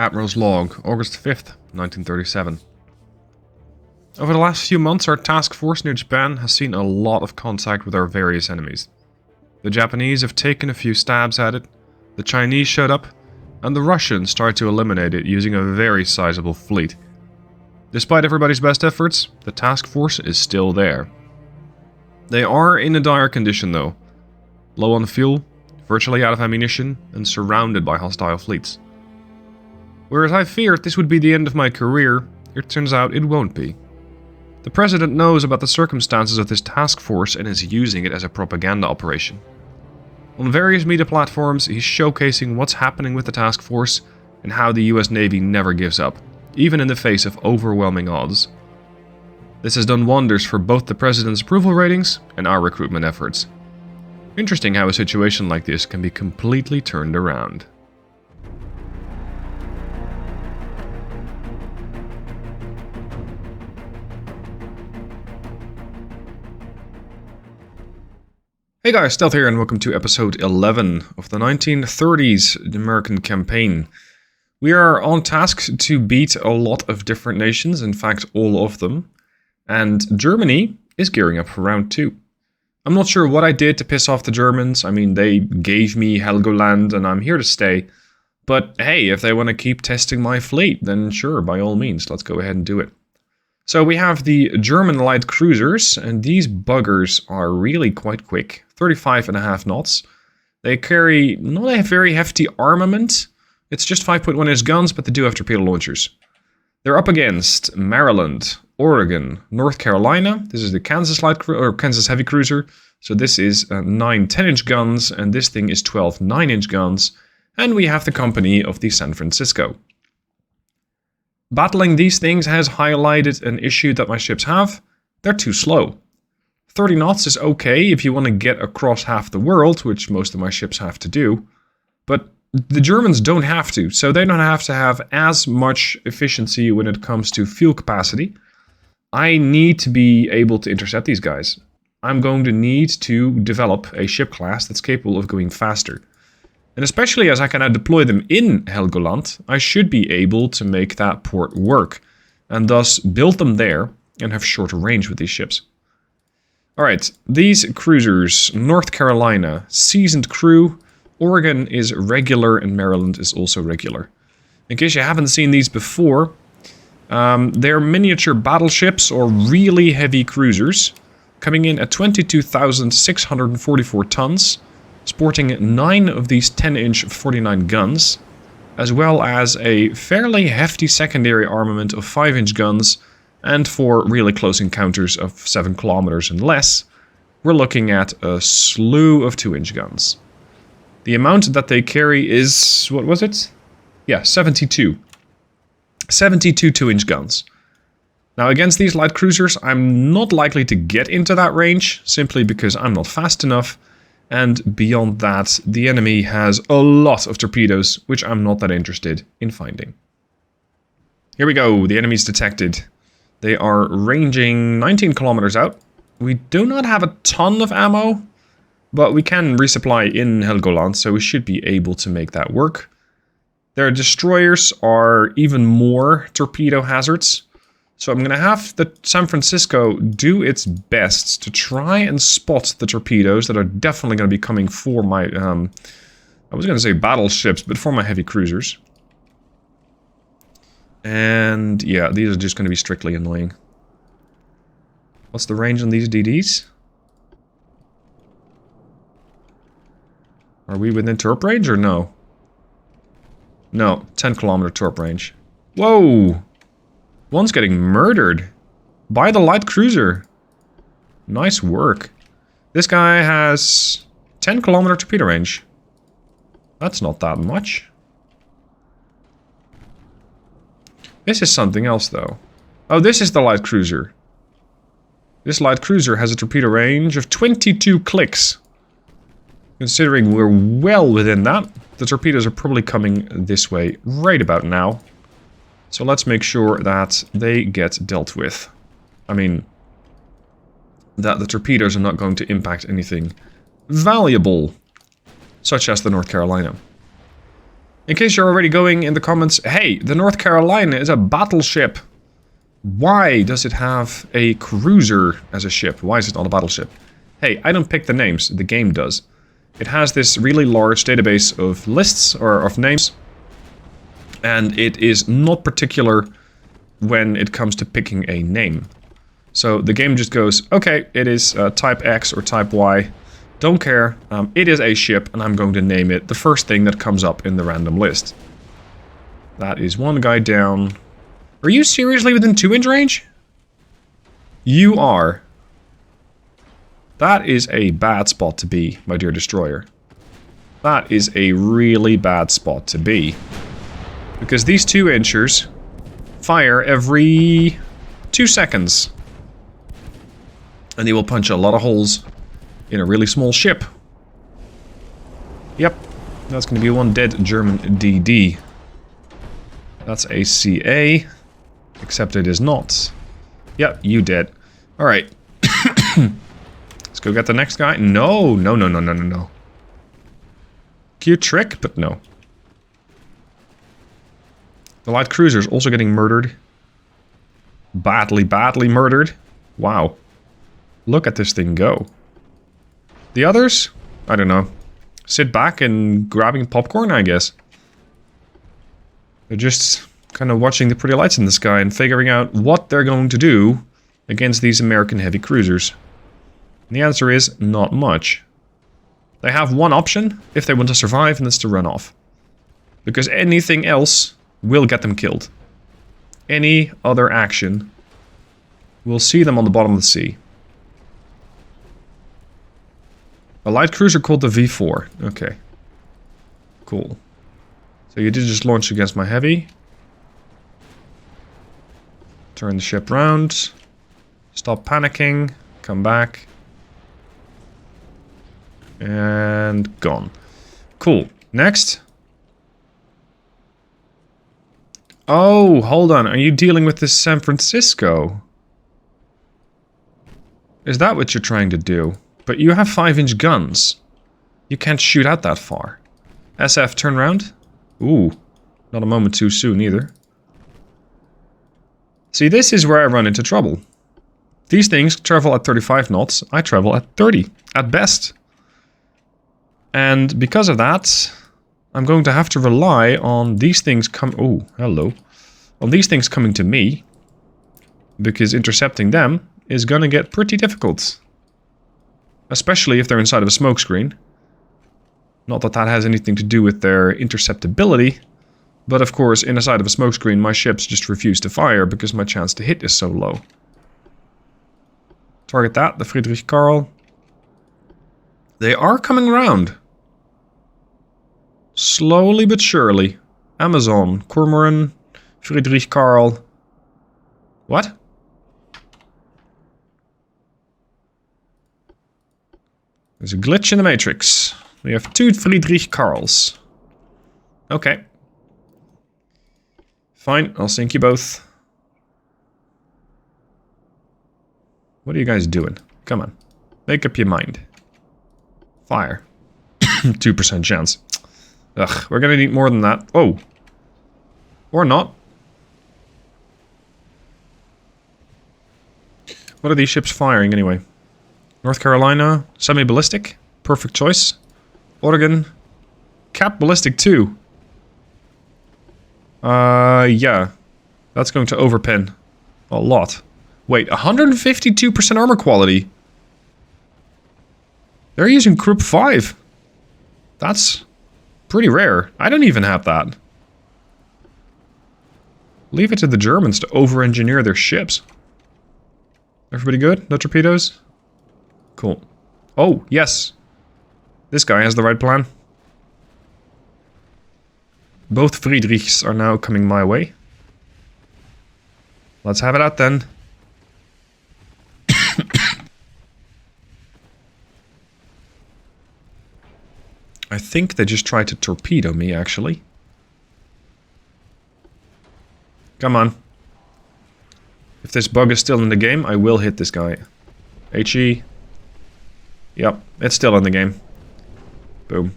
Admiral's Log, August 5th, 1937. Over the last few months, our task force near Japan has seen a lot of contact with our various enemies. The Japanese have taken a few stabs at it, the Chinese showed up, and the Russians tried to eliminate it using a very sizable fleet. Despite everybody's best efforts, the task force is still there. They are in a dire condition though, low on fuel, virtually out of ammunition, and surrounded by hostile fleets. Whereas I feared this would be the end of my career, it turns out it won't be. The President knows about the circumstances of this task force and is using it as a propaganda operation. On various media platforms, he's showcasing what's happening with the task force and how the US Navy never gives up, even in the face of overwhelming odds. This has done wonders for both the President's approval ratings and our recruitment efforts. Interesting how a situation like this can be completely turned around. Hey guys, Stealth here and welcome to episode 11 of the 1930s American campaign. We are on task to beat a lot of different nations, in fact all of them, and Germany is gearing up for round 2. I'm not sure what I did to piss off the Germans. I mean, they gave me Helgoland and I'm here to stay, but hey, if they want to keep testing my fleet, then sure, by all means, let's go ahead and do it. So we have the German light cruisers, and these buggers are really quite quick, 35.5 knots. They carry not a very hefty armament, it's just 5.1-inch guns, but they do have torpedo launchers. They're up against Maryland, Oregon, North Carolina. This is the Kansas Kansas heavy cruiser, so this is 9 10-inch guns, and this thing is 12 9-inch guns, and we have the company of the San Francisco. Battling these things has highlighted an issue that my ships have. They're too slow. 30 knots is okay if you want to get across half the world, which most of my ships have to do. But the Germans don't have to, so they don't have to have as much efficiency when it comes to fuel capacity. I need to be able to intercept these guys. I'm going to need to develop a ship class that's capable of going faster. And especially as I can now deploy them in Helgoland, I should be able to make that port work, and thus build them there and have shorter range with these ships. Alright, these cruisers, North Carolina, seasoned crew, Oregon is regular and Maryland is also regular. In case you haven't seen these before, they're miniature battleships or really heavy cruisers, coming in at 22,644 tons, sporting 9 of these 10-inch 49 guns, as well as a fairly hefty secondary armament of 5-inch guns, and for really close encounters of 7 kilometers and less, we're looking at a slew of 2-inch guns. The amount that they carry is, what was it? Yeah, 72. 72 2-inch guns. Now against these light cruisers, I'm not likely to get into that range, simply because I'm not fast enough. And beyond that, the enemy has a lot of torpedoes, which I'm not that interested in finding. Here we go, the enemy's detected. They are ranging 19 kilometers out. We do not have a ton of ammo, but we can resupply in Helgoland, so we should be able to make that work. Their destroyers are even more torpedo hazards. So I'm going to have the San Francisco do its best to try and spot the torpedoes that are definitely going to be coming for my, I was going to say battleships, but for my heavy cruisers. And yeah, these are just going to be strictly annoying. What's the range on these DDs? Are we within torp range or no? No, 10 kilometer torp range. Whoa! One's getting murdered by the light cruiser. Nice work. This guy has 10 kilometer torpedo range. That's not that much. This is something else though. Oh, this is the light cruiser. This light cruiser has a torpedo range of 22 clicks. Considering we're well within that, the torpedoes are probably coming this way right about now. So let's make sure that they get dealt with. I mean, that the torpedoes are not going to impact anything valuable, such as the North Carolina. In case you're already going in the comments, hey, the North Carolina is a battleship. Why does it have a cruiser as a ship? Why is it not a battleship? Hey, I don't pick the names, the game does. It has this really large database of lists, or of names. And it is not particular when it comes to picking a name. So the game just goes, okay, it is type X or type Y. Don't care, it is a ship and I'm going to name it the first thing that comes up in the random list. That is one guy down. Are you seriously within 2-inch range? You are. That is a bad spot to be, my dear destroyer. That is a really bad spot to be. Because these 2-inchers fire every 2 seconds. And they will punch a lot of holes in a really small ship. Yep, that's going to be one dead German DD. That's a CA, except it is not. Yep, you dead. Alright. Let's go get the next guy. No, no, no, no, no, no, no. Cute trick, but no. The light cruiser is also getting murdered. Badly, badly murdered. Wow. Look at this thing go. The others? I don't know. Sit back and grabbing popcorn, I guess. They're just kind of watching the pretty lights in the sky and figuring out what they're going to do against these American heavy cruisers. And the answer is not much. They have one option if they want to survive, and that's to run off. Because anything else will get them killed. Any other action will see them on the bottom of the sea. A light cruiser called the V4. Okay. Cool. So you did just launch against my heavy. Turn the ship round. Stop panicking. Come back. And gone. Cool. Next. Oh, hold on. Are you dealing with this San Francisco? Is that what you're trying to do? But you have 5-inch guns. You can't shoot out that far. SF, turn around. Ooh, not a moment too soon either. See, this is where I run into trouble. These things travel at 35 knots. I travel at 30, at best. And because of that, I'm going to have to rely on these things oh, hello. On these things coming to me. Because intercepting them is gonna get pretty difficult. Especially if they're inside of a smokescreen. Not that that has anything to do with their interceptability. But of course, inside of a smokescreen, my ships just refuse to fire because my chance to hit is so low. Target that, the Friedrich Karl. They are coming around. Slowly but surely. Amazon, Cormoran, Friedrich Karl. What? There's a glitch in the matrix. We have 2 Friedrich Karls. Okay. Fine, I'll sink you both. What are you guys doing? Come on. Make up your mind. Fire. 2% chance. Ugh, we're gonna need more than that. Oh. Or not. What are these ships firing anyway? North Carolina, semi-ballistic, perfect choice. Oregon, cap ballistic too. Yeah. That's going to overpin a lot. Wait, 152% armor quality. They're using Krupp 5. That's pretty rare. I don't even have that. Leave it to the Germans to over-engineer their ships. Everybody good? No torpedoes? Cool. Oh, yes. This guy has the right plan. Both Friedrichs are now coming my way. Let's have it out then. I think they just tried to torpedo me, actually. Come on. If this bug is still in the game, I will hit this guy. HE. Yep, it's still in the game. Boom.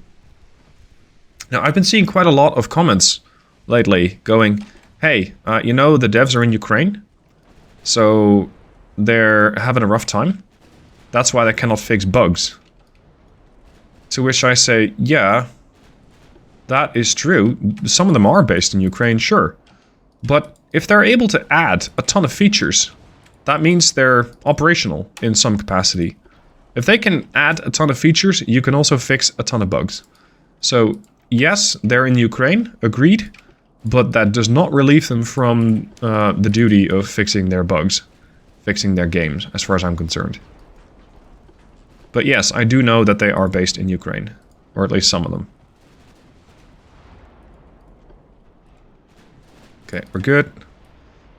Now, I've been seeing quite a lot of comments lately going, hey, you know, the devs are in Ukraine, so they're having a rough time. That's why they cannot fix bugs. To which I say, yeah, that is true. Some of them are based in Ukraine, sure. But if they're able to add a ton of features, that means they're operational in some capacity. If they can add a ton of features, you can also fix a ton of bugs. So, yes, they're in Ukraine, agreed, but that does not relieve them from the duty of fixing their bugs, fixing their games, as far as I'm concerned. But yes, I do know that they are based in Ukraine, or at least some of them. Okay, we're good.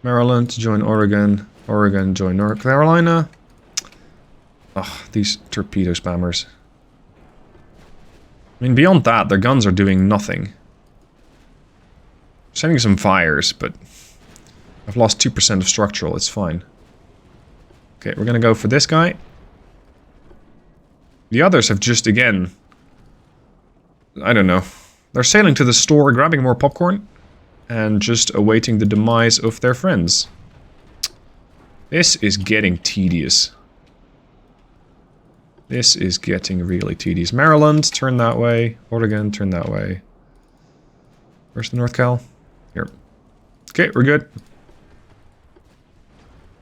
Maryland, join Oregon. Oregon, join North Carolina. Ugh, these torpedo spammers. I mean, beyond that, their guns are doing nothing. Sending some fires, but I've lost 2% of structural, it's fine. Okay, we're gonna go for this guy. The others have just, again... I don't know. They're sailing to the store, grabbing more popcorn, and just awaiting the demise of their friends. This is getting tedious. This is getting really tedious. Maryland, turn that way. Oregon, turn that way. Where's the North Cal? Here. Okay, we're good.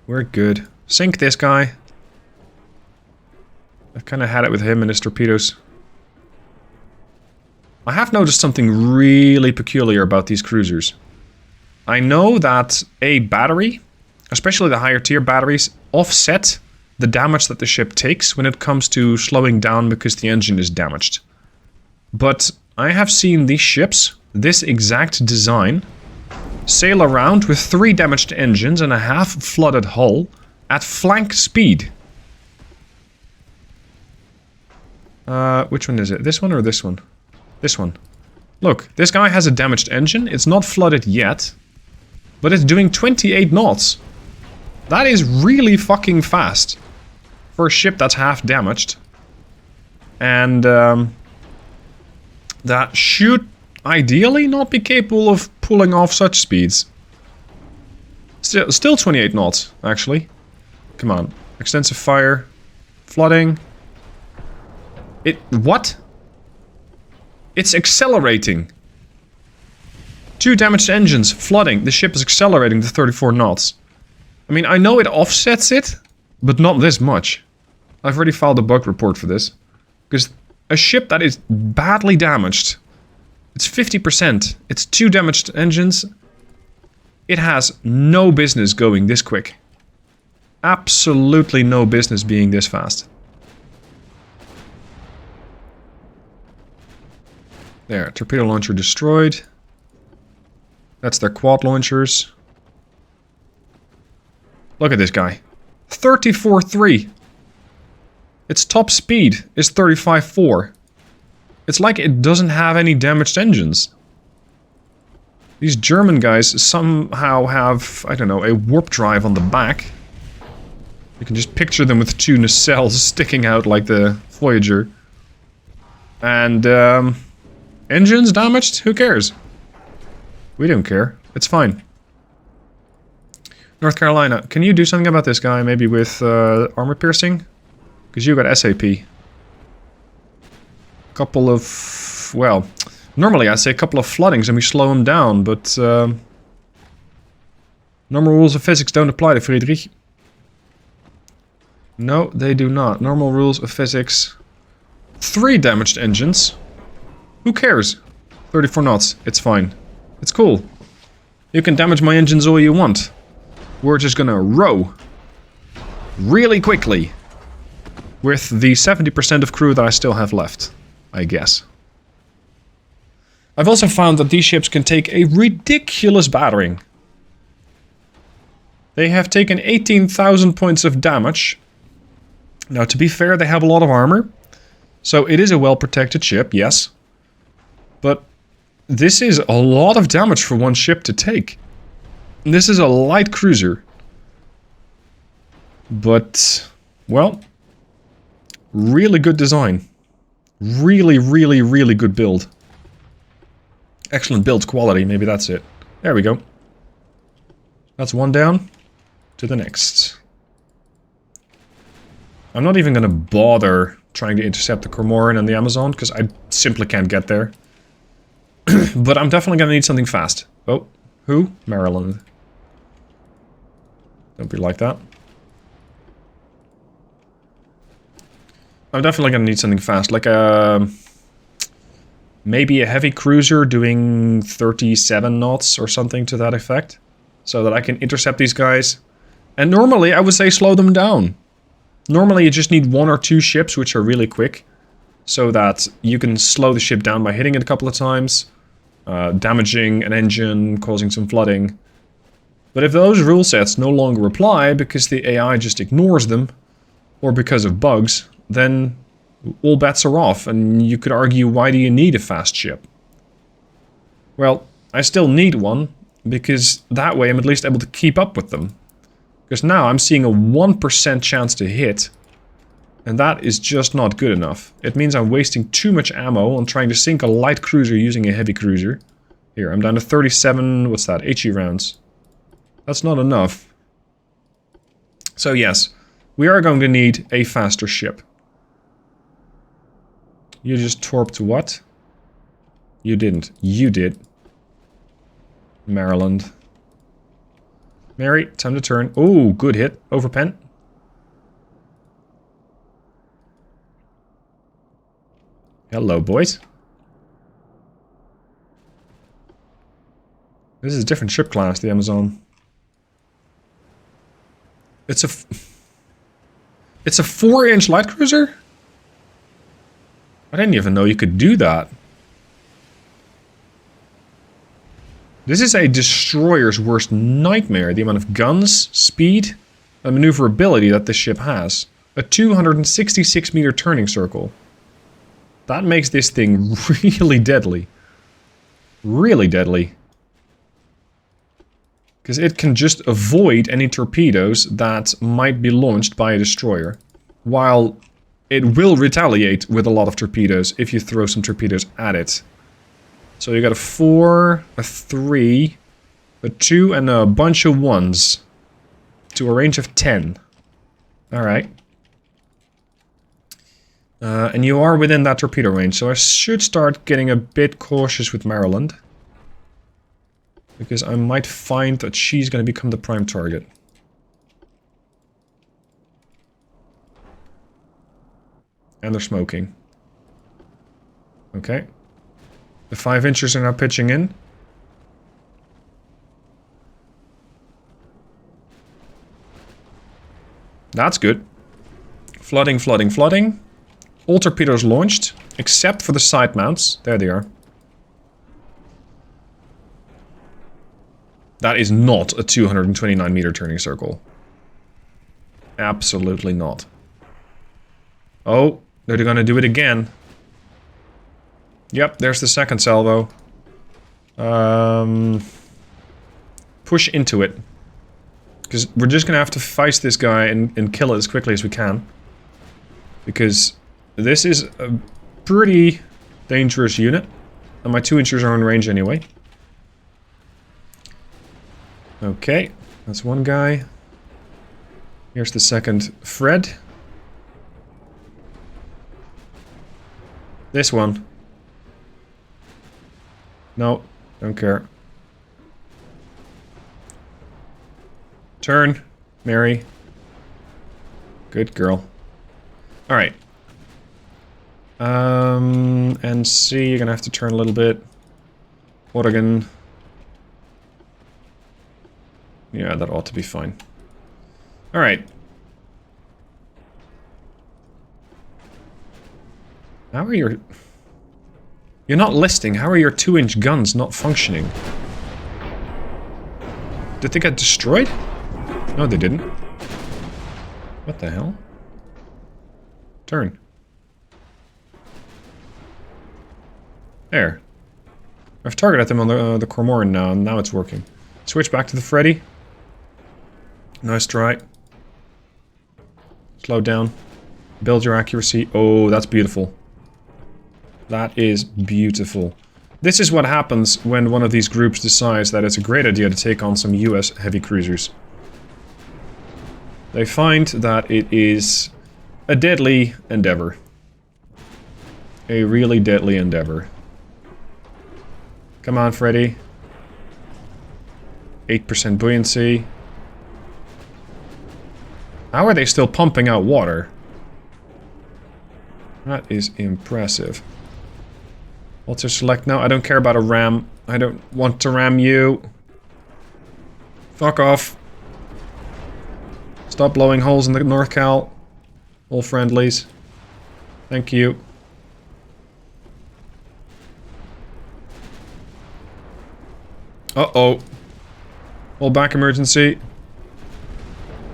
We're good. Sink this guy. I've kind of had it with him and his torpedoes. I have noticed something really peculiar about these cruisers. I know that a battery, especially the higher tier batteries, offset the damage that the ship takes when it comes to slowing down because the engine is damaged. But I have seen these ships, this exact design, sail around with 3 damaged engines and a half-flooded hull at flank speed. Which one is it? This one or this one? This one. Look, this guy has a damaged engine. It's not flooded yet, but it's doing 28 knots. That is really fucking fast for a ship that's half damaged. And that should ideally not be capable of pulling off such speeds. Still 28 knots, actually. Come on. Extensive fire. Flooding. What? It's accelerating. 2 damaged engines, flooding. The ship is accelerating to 34 knots. I mean, I know it offsets it, but not this much. I've already filed a bug report for this. Because a ship that is badly damaged, it's 50%, it's 2 damaged engines, it has no business going this quick. Absolutely no business being this fast. There, torpedo launcher destroyed. That's their quad launchers. Look at this guy. 34.3. Its top speed is 35.4. It's like it doesn't have any damaged engines. These German guys somehow have, I don't know, a warp drive on the back. You can just picture them with 2 nacelles sticking out like the Voyager. And, engines damaged? Who cares? We don't care. It's fine. North Carolina, can you do something about this guy? Maybe with armor piercing? Because you got SAP. Couple of... well, normally I'd say a couple of floodings and we slow him down, but... normal rules of physics don't apply to Friedrich. No, they do not. Normal rules of physics... 3 damaged engines. Who cares? 34 knots. It's fine. It's cool. You can damage my engines all you want. We're just gonna row. Really quickly. With the 70% of crew that I still have left. I guess. I've also found that these ships can take a ridiculous battering. They have taken 18,000 points of damage. Now, to be fair, they have a lot of armor. So it is a well-protected ship, yes. But this is a lot of damage for one ship to take. And this is a light cruiser. But, well, really good design. Really, really, really good build. Excellent build quality, maybe that's it. There we go. That's one down. To the next. I'm not even gonna bother trying to intercept the Cormoran and the Amazon, because I simply can't get there. But I'm definitely gonna need something fast. Oh, who? Maryland. Don't be like that. I'm definitely gonna need something fast, like maybe a heavy cruiser doing 37 knots or something to that effect, so that I can intercept these guys. And normally I would say slow them down. Normally you just need 1 or 2 ships which are really quick, so that you can slow the ship down by hitting it a couple of times, damaging an engine, causing some flooding. But if those rule sets no longer apply because the AI just ignores them, or because of bugs, then all bets are off, and you could argue, why do you need a fast ship? Well, I still need one, because that way I'm at least able to keep up with them. Because now I'm seeing a 1% chance to hit, and that is just not good enough. It means I'm wasting too much ammo on trying to sink a light cruiser using a heavy cruiser. Here, I'm down to 37, what's that, HE rounds. That's not enough. So yes, we are going to need a faster ship. You just torped what? You didn't. You did. Maryland. Mary, time to turn. Oh, good hit. Over pen. Hello, boys. This is a different ship class, the Amazon. It's a 4-inch light cruiser? I didn't even know you could do that. This is a destroyer's worst nightmare, the amount of guns, speed, and maneuverability that this ship has. A 266 meter turning circle. That makes this thing really deadly. Really deadly. Because it can just avoid any torpedoes that might be launched by a destroyer. While it will retaliate with a lot of torpedoes if you throw some torpedoes at it. So you got a 4, a 3, a 2, and a bunch of 1s. To a range of 10. Alright. And you are within that torpedo range, so I should start getting a bit cautious with Maryland. Because I might find that she's going to become the prime target. And they're smoking. Okay. The 5-inchers are now pitching in. That's good. Flooding, flooding, flooding. All torpedoes launched, except for the side mounts. There they are. That is not a 229 meter turning circle. Absolutely not. Oh, they're gonna do it again. Yep, there's the second salvo. Push into it. Because we're just gonna have to feist this guy and kill it as quickly as we can. Because this is a pretty dangerous unit. And my 2-inchers are in range anyway. Okay, that's one guy. Here's the second Fred. This one. No, don't care. Turn, Mary. Good girl. Alright. And C, you're gonna have to turn a little bit. Oregon. Yeah, that ought to be fine. Alright. How are your... You're not listing. How are your 2-inch guns not functioning? Did they get destroyed? No, they didn't. What the hell? Turn. There. I've targeted them on the Cormoran now, and now it's working. Switch back to the Freddy. Nice try. Slow down. Build your accuracy. Oh, that's beautiful. That is beautiful. This is what happens when one of these groups decides that it's a great idea to take on some US heavy cruisers. They find that it is a deadly endeavor. A really deadly endeavor. Come on, Freddy. 8% buoyancy. How are they still pumping out water? That is impressive. Alter select. No, I don't care about a ram. I don't want to ram you. Fuck off. Stop blowing holes in the North Cal. All friendlies. Thank you. Uh-oh. Hold back emergency.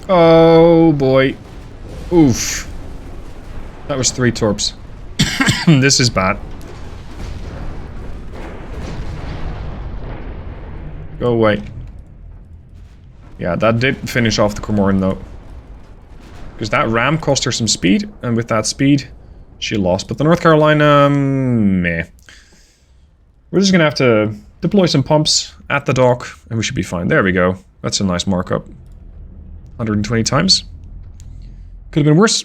Oh boy. Oof. That was 3 torps. This is bad. Go away. Yeah, that did finish off the Cormoran though. Because that ram cost her some speed, and with that speed, she lost. But the North Carolina, meh. We're just gonna have to deploy some pumps at the dock, and we should be fine. There we go. That's a nice markup. 120 times. Could have been worse.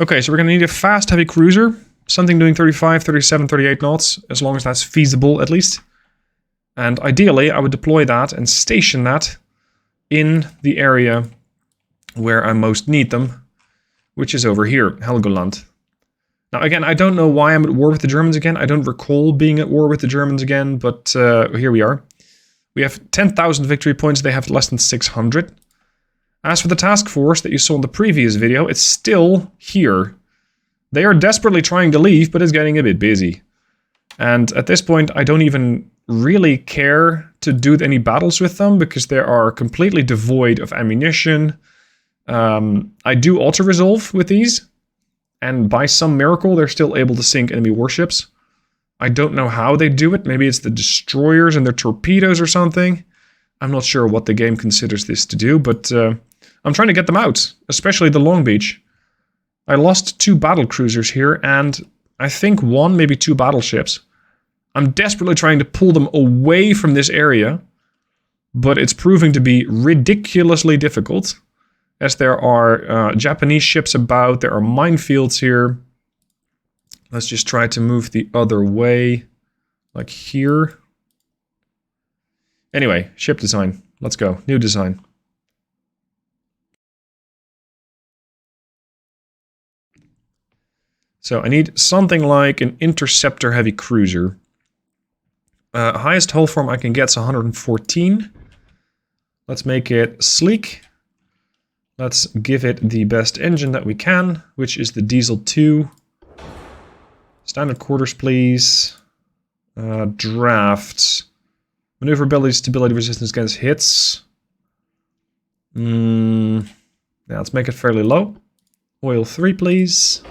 Okay, so we're gonna need a fast, heavy cruiser. Something doing 35, 37, 38 knots, as long as that's feasible at least. And ideally, I would deploy that and station that in the area where I most need them, which is over here, Helgoland. Now again, I don't know why I'm at war with the Germans again. I don't recall being at war with the Germans again, but here we are. We have 10,000 victory points, they have less than 600. As for the task force that you saw in the previous video, it's still here. They are desperately trying to leave, but it's getting a bit busy. And at this point, I don't even really care to do any battles with them, because they are completely devoid of ammunition. I do auto-resolve with these, and by some miracle, they're still able to sink enemy warships. I don't know how they do it. Maybe it's the destroyers and their torpedoes or something. I'm not sure what the game considers this to do, but I'm trying to get them out, especially the Long Beach. I lost 2 battle cruisers here, and I think 1, maybe 2 battleships. I'm desperately trying to pull them away from this area, but it's proving to be ridiculously difficult, as there are Japanese ships about, there are minefields here. Let's just try to move the other way, like here. Anyway, ship design. Let's go. New design. So I need something like an interceptor heavy cruiser. Highest hull form I can get is 114. Let's make it sleek. Let's give it the best engine that we can, which is the Diesel 2. Standard quarters, please. Drafts. Maneuverability, stability, resistance against hits. Yeah, let's make it fairly low. Oil 3, please.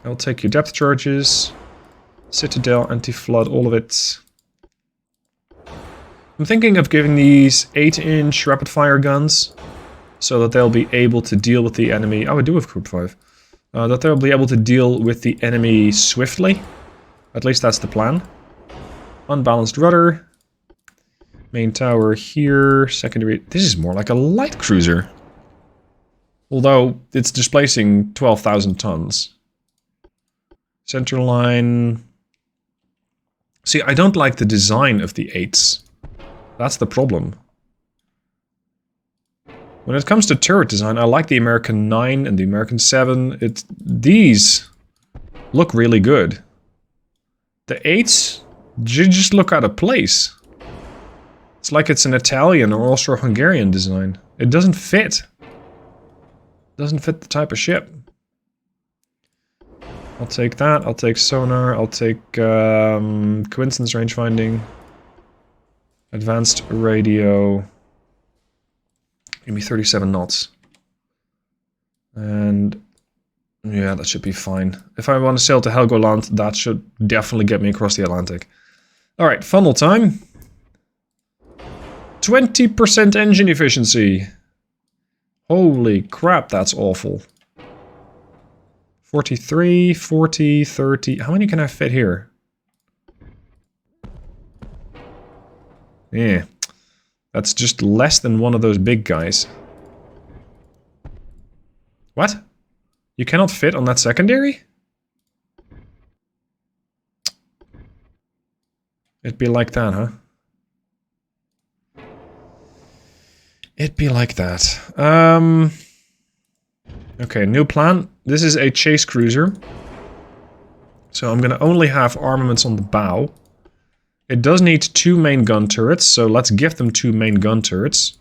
I'll take your depth charges. Citadel, anti-flood, all of it. I'm thinking of giving these 8-inch rapid-fire guns, so that they'll be able to deal with the enemy. Oh, I do have Group 5. That they'll be able to deal with the enemy swiftly. At least that's the plan. Unbalanced rudder. Main tower here. Secondary. This is more like a light cruiser. Although it's displacing 12,000 tons. Center line. See, I don't like the design of the 8s. That's the problem. When it comes to turret design, I like the American 9 and the American 7. These look really good. The 8s just look out of place. It's like it's an Italian or Austro-Hungarian design. It doesn't fit. Doesn't fit the type of ship. I'll take that. I'll take sonar. I'll take coincidence range finding. Advanced radio. Give me 37 knots. And yeah, that should be fine. If I want to sail to Helgoland, that should definitely get me across the Atlantic. Alright, funnel time. 20% engine efficiency. Holy crap, that's awful. 43, 40, 30. How many can I fit here? Yeah. That's just less than one of those big guys. What? You cannot fit on that secondary? It'd be like that, huh? It'd be like that. Okay, new plan. This is a chase cruiser. So I'm gonna only have armaments on the bow. It does need 2 main gun turrets, so let's give them 2 main gun turrets.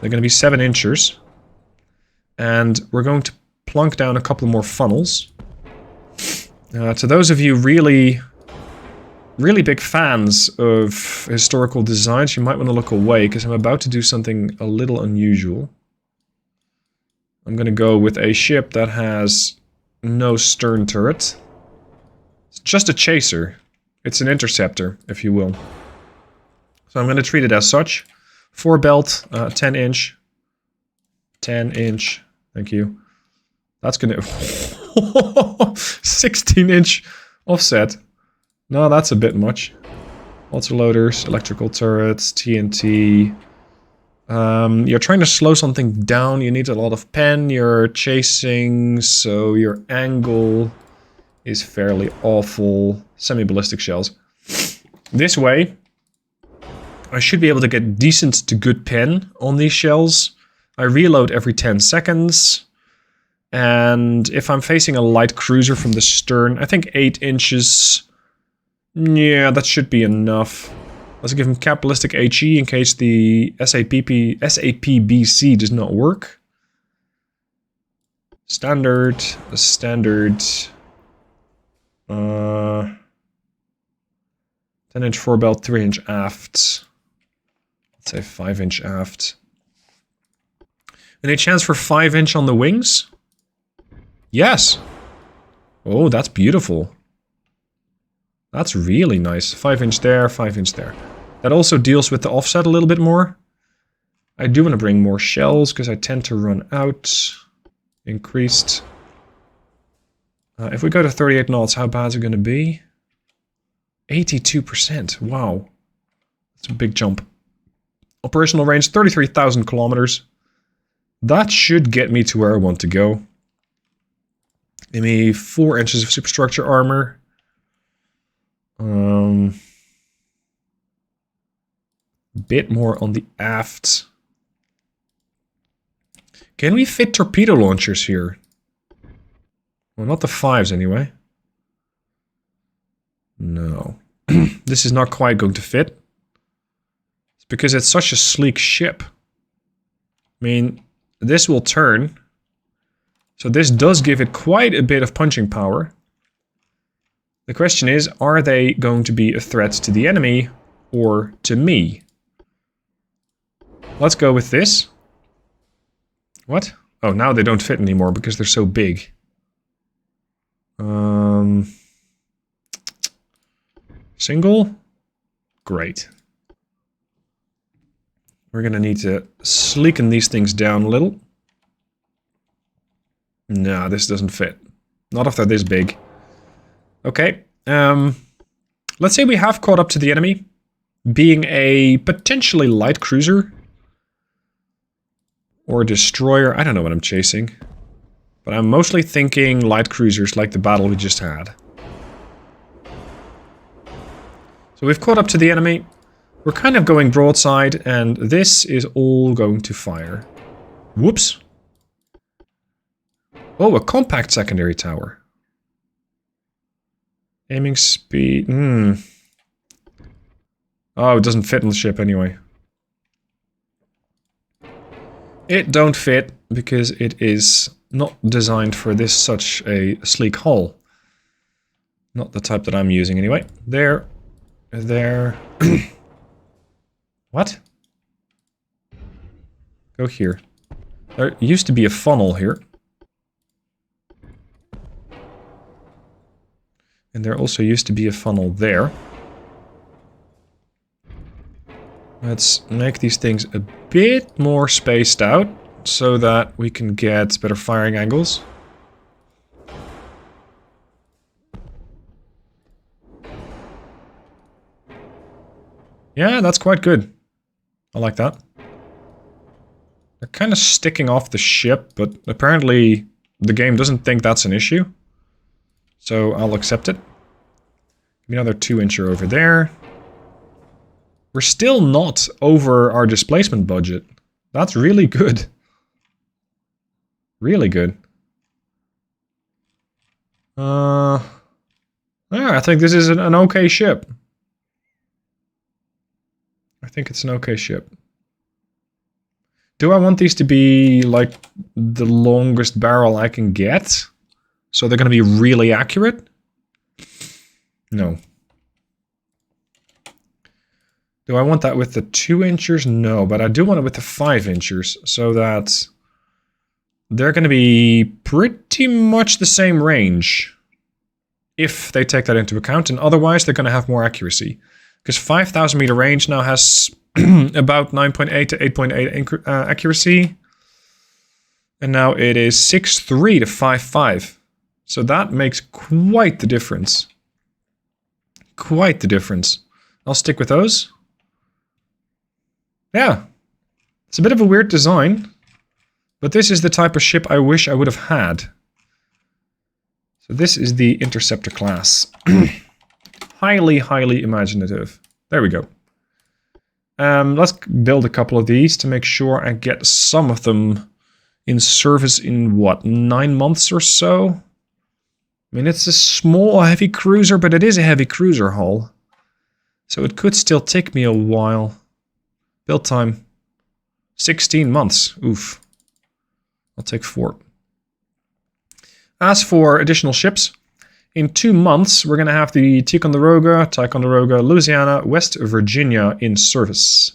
They're gonna be 7-inchers. And we're going to plunk down a couple more funnels. To those of you really big fans of historical designs, you might want to look away, because I'm about to do something a little unusual. I'm going to go with a ship that has no stern turret. It's just a chaser. It's an interceptor, if you will. So I'm going to treat it as such. 4 belt, 10-inch. 10-inch. Thank you. That's going to... 16-inch offset. No, that's a bit much. Autoloaders, electrical turrets, TNT. You're trying to slow something down. You need a lot of pen. You're chasing, so your angle is fairly awful. Semi-ballistic shells. This way, I should be able to get decent to good pen on these shells. I reload every 10 seconds. And if I'm facing a light cruiser from the stern, I think 8 inches... Yeah, that should be enough. Let's give him cap ballistic HE in case the SAPBC does not work. Standard. 10-inch 4 belt, 3-inch aft. Let's say 5-inch aft. Any chance for 5-inch on the wings? Yes. Oh, that's beautiful. That's really nice. 5-inch there, 5-inch there. That also deals with the offset a little bit more. I do want to bring more shells because I tend to run out. Increased. If we go to 38 knots, how bad is it going to be? 82%. Wow. That's a big jump. Operational range, 33,000 kilometers. That should get me to where I want to go. Give me 4 inches of superstructure armor. Bit more on the aft. Can we fit torpedo launchers here? Well, not the 5s anyway. No. This is not quite going to fit. It's because it's such a sleek ship. I mean, this will turn. So this does give it quite a bit of punching power. The question is, are they going to be a threat to the enemy or to me? Let's go with this. What? Oh, now they don't fit anymore because they're so big. Single? Great. We're gonna need to sleeken these things down a little. No, this doesn't fit. Not if they're this big. Okay. Let's say we have caught up to the enemy. Being a potentially light cruiser. Or a destroyer. I don't know what I'm chasing. But I'm mostly thinking light cruisers like the battle we just had. So we've caught up to the enemy. We're kind of going broadside, and this is all going to fire. Whoops. Oh, a compact secondary tower. Aiming speed... Oh, it doesn't fit on the ship anyway. It don't fit because it is not designed for this such a sleek hull. Not the type that I'm using anyway. There. There. What? Go here. There used to be a funnel here. And there also used to be a funnel there. Let's make these things a bit more spaced out so that we can get better firing angles. Yeah, that's quite good. I like that. They're kind of sticking off the ship, but apparently the game doesn't think that's an issue. So I'll accept it. Give me another 2-incher over there. We're still not over our displacement budget. That's really good. Really good. Yeah, I think this is an okay ship. I think it's an okay ship. Do I want these to be, like, the longest barrel I can get? So they're going to be really accurate? No. Do I want that with the 2-inchers? No, but I do want it with the 5-inchers, so that they're going to be pretty much the same range, if they take that into account, and otherwise they're going to have more accuracy. Because 5,000 meter range now has about 9.8 to 8.8 accuracy, and now it is 6.3 to 5.5. So that makes quite the difference. Quite the difference. I'll stick with those. Yeah, it's a bit of a weird design, but this is the type of ship I wish I would have had. So this is the Interceptor class. Highly, highly imaginative. There we go. Let's build a couple of these to make sure I get some of them in service in, what, 9 months or so? I mean, it's a small, heavy cruiser, but it is a heavy cruiser hull. So it could still take me a while. Build time. 16 months. Oof. I'll take 4. As for additional ships, in 2 months, we're going to have the Ticonderoga, Louisiana, West Virginia in service.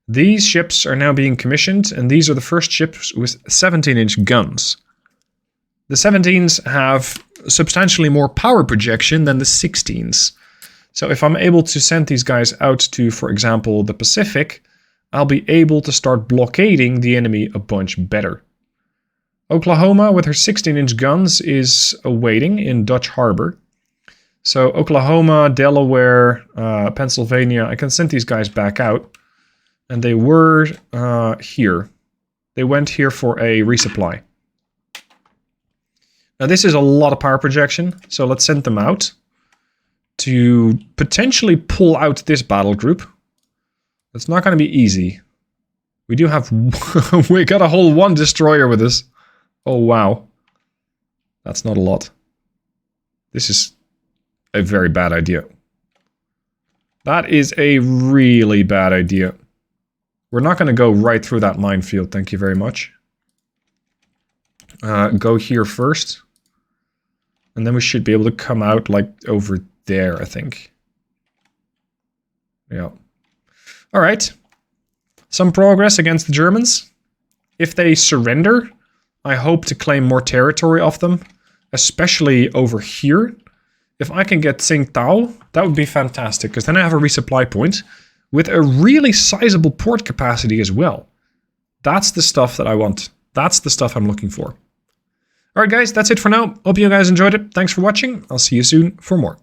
These ships are now being commissioned, and these are the first ships with 17-inch guns. The 17s have substantially more power projection than the 16s. So if I'm able to send these guys out to, for example, the Pacific, I'll be able to start blockading the enemy a bunch better. Oklahoma, with her 16-inch guns, is awaiting in Dutch Harbor. So Oklahoma, Delaware, Pennsylvania, I can send these guys back out. And they were here. They went here for a resupply. Now this is a lot of power projection, so let's send them out to potentially pull out this battle group. It's not going to be easy. We do have... we got a whole 1 destroyer with us. Oh, wow. That's not a lot. This is a very bad idea. That is a really bad idea. We're not going to go right through that minefield, thank you very much. Go here first. And then we should be able to come out, like, over there, I think. Yeah. Alright. Some progress against the Germans. If they surrender, I hope to claim more territory off them. Especially over here. If I can get Tsingtao, that would be fantastic. Because then I have a resupply point. With a really sizable port capacity as well. That's the stuff that I want. That's the stuff I'm looking for. Alright guys, that's it for now. Hope you guys enjoyed it. Thanks for watching. I'll see you soon for more.